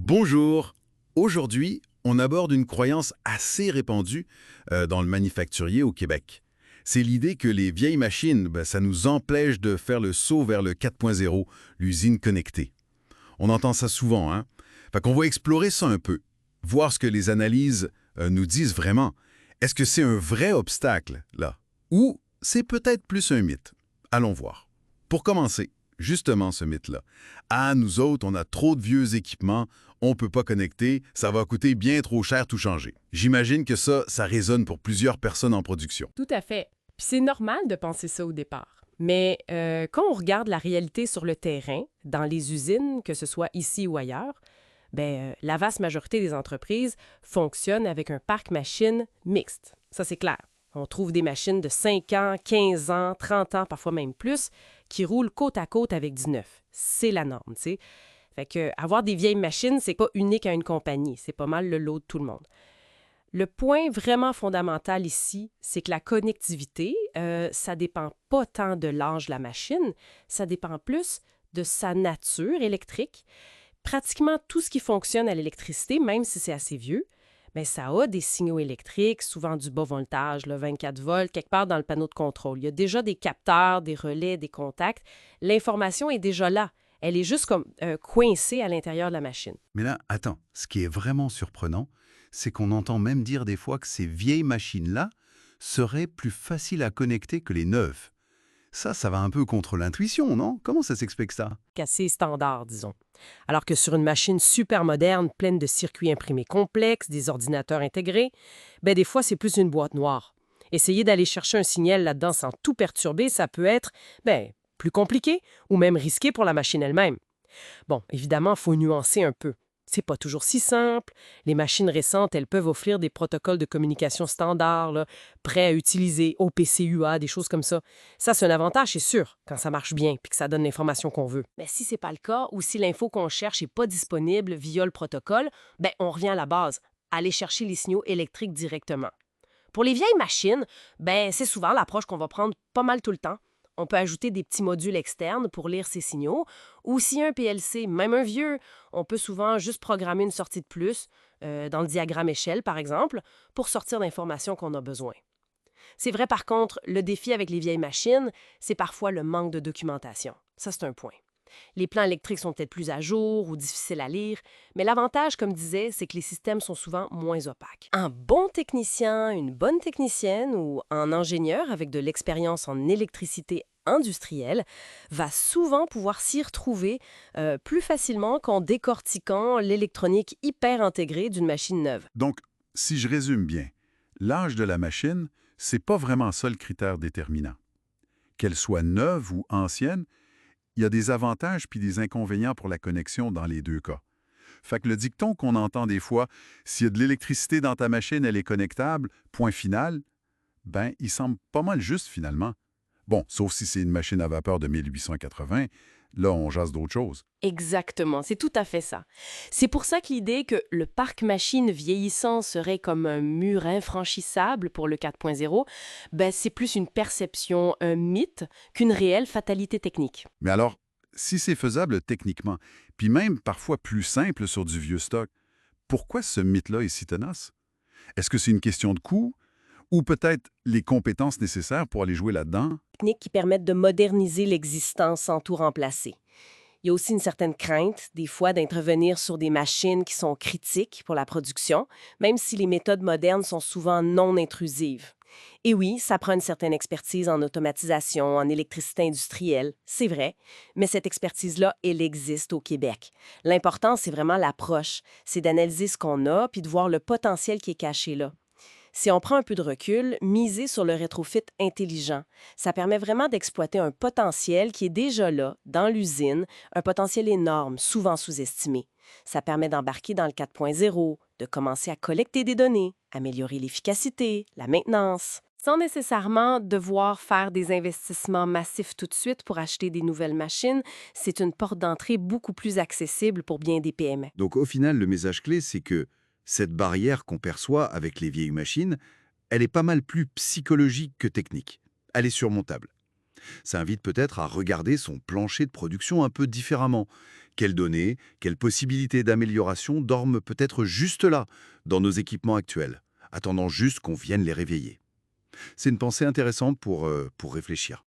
Bonjour. Aujourd'hui, on aborde une croyance assez répandue dans le manufacturier au Québec. C'est l'idée que les vieilles machines, ça nous empêche de faire le saut vers le 4.0, l'usine connectée. On entend ça souvent, hein? Fait qu'on va explorer ça un peu, voir ce que les analyses nous disent vraiment. Est-ce que c'est un vrai obstacle, là? Ou c'est peut-être plus un mythe? Allons voir. Pour commencer, justement ce mythe-là. Ah, nous autres, on a trop de vieux équipements, on peut pas connecter, ça va coûter bien trop cher tout changer. J'imagine que ça résonne pour plusieurs personnes en production. Tout à fait. Puis c'est normal de penser ça au départ. Mais quand on regarde la réalité sur le terrain, dans les usines, que ce soit ici ou ailleurs, la vaste majorité des entreprises fonctionnent avec un parc machine mixte. Ça, c'est clair. On trouve des machines de 5 ans, 15 ans, 30 ans, parfois même plus, qui roulent côte à côte avec du neuf. C'est la norme, tu sais. Fait que avoir des vieilles machines, c'est pas unique à une compagnie. C'est pas mal le lot de tout le monde. Le point vraiment fondamental ici, c'est que la connectivité, ça dépend pas tant de l'âge de la machine, ça dépend plus de sa nature électrique. Pratiquement tout ce qui fonctionne à l'électricité, même si c'est assez vieux, ça a des signaux électriques, souvent du bas voltage, là, 24 volts, quelque part dans le panneau de contrôle. Il y a déjà des capteurs, des relais, des contacts. L'information est déjà là. Elle est juste comme coincée à l'intérieur de la machine. Mais là, attends, ce qui est vraiment surprenant, c'est qu'on entend même dire des fois que ces vieilles machines-là seraient plus faciles à connecter que les neuves. Ça va un peu contre l'intuition, non? Comment ça s'explique ça? Assez standard, disons. Alors que sur une machine super moderne, pleine de circuits imprimés complexes, des ordinateurs intégrés, des fois, c'est plus une boîte noire. Essayer d'aller chercher un signal là-dedans sans tout perturber, ça peut être, plus compliqué ou même risqué pour la machine elle-même. Bon, évidemment, il faut nuancer un peu. C'est pas toujours si simple. Les machines récentes, elles peuvent offrir des protocoles de communication standards, là, prêts à utiliser, OPC-UA, des choses comme ça. Ça, c'est un avantage, c'est sûr, quand ça marche bien puis que ça donne l'information qu'on veut. Mais si c'est pas le cas ou si l'info qu'on cherche n'est pas disponible via le protocole, on revient à la base, aller chercher les signaux électriques directement. Pour les vieilles machines, c'est souvent l'approche qu'on va prendre pas mal tout le temps. On peut ajouter des petits modules externes pour lire ces signaux. Ou si un PLC, même un vieux, on peut souvent juste programmer une sortie de plus, dans le diagramme échelle par exemple, pour sortir d'informations qu'on a besoin. C'est vrai par contre, le défi avec les vieilles machines, c'est parfois le manque de documentation. Ça, c'est un point. Les plans électriques sont peut-être plus à jour ou difficiles à lire, mais l'avantage, comme disais, c'est que les systèmes sont souvent moins opaques. Un bon technicien, une bonne technicienne ou un ingénieur avec de l'expérience en électricité industrielle va souvent pouvoir s'y retrouver plus facilement qu'en décortiquant l'électronique hyper intégrée d'une machine neuve. Donc, si je résume bien, l'âge de la machine, c'est pas vraiment ça le critère déterminant. Qu'elle soit neuve ou ancienne, il y a des avantages puis des inconvénients pour la connexion dans les deux cas. Fait que le dicton qu'on entend des fois, s'il y a de l'électricité dans ta machine, elle est connectable, point final, il semble pas mal juste finalement. Bon, sauf si c'est une machine à vapeur de 1880, là on jase d'autre chose. Exactement, c'est tout à fait ça. C'est pour ça que l'idée que le parc machine vieillissant serait comme un mur infranchissable pour le 4.0, c'est plus une perception, un mythe, qu'une réelle fatalité technique. Mais alors, si c'est faisable techniquement, puis même parfois plus simple sur du vieux stock, pourquoi ce mythe-là est si tenace? Est-ce que c'est une question de coût? Ou peut-être les compétences nécessaires pour aller jouer là-dedans? Techniques qui permettent de moderniser l'existant sans tout remplacer. Il y a aussi une certaine crainte, des fois, d'intervenir sur des machines qui sont critiques pour la production, même si les méthodes modernes sont souvent non intrusives. Et oui, ça prend une certaine expertise en automatisation, en électricité industrielle, c'est vrai, mais cette expertise-là, elle existe au Québec. L'important, c'est vraiment l'approche, c'est d'analyser ce qu'on a puis de voir le potentiel qui est caché là. Si on prend un peu de recul, miser sur le rétrofit intelligent, ça permet vraiment d'exploiter un potentiel qui est déjà là, dans l'usine, un potentiel énorme, souvent sous-estimé. Ça permet d'embarquer dans le 4.0, de commencer à collecter des données, améliorer l'efficacité, la maintenance, sans nécessairement devoir faire des investissements massifs tout de suite pour acheter des nouvelles machines. C'est une porte d'entrée beaucoup plus accessible pour bien des PME. Donc au final, le message clé, c'est que cette barrière qu'on perçoit avec les vieilles machines, elle est pas mal plus psychologique que technique. Elle est surmontable. Ça invite peut-être à regarder son plancher de production un peu différemment. Quelles données, quelles possibilités d'amélioration dorment peut-être juste là, dans nos équipements actuels, attendant juste qu'on vienne les réveiller? C'est une pensée intéressante pour réfléchir.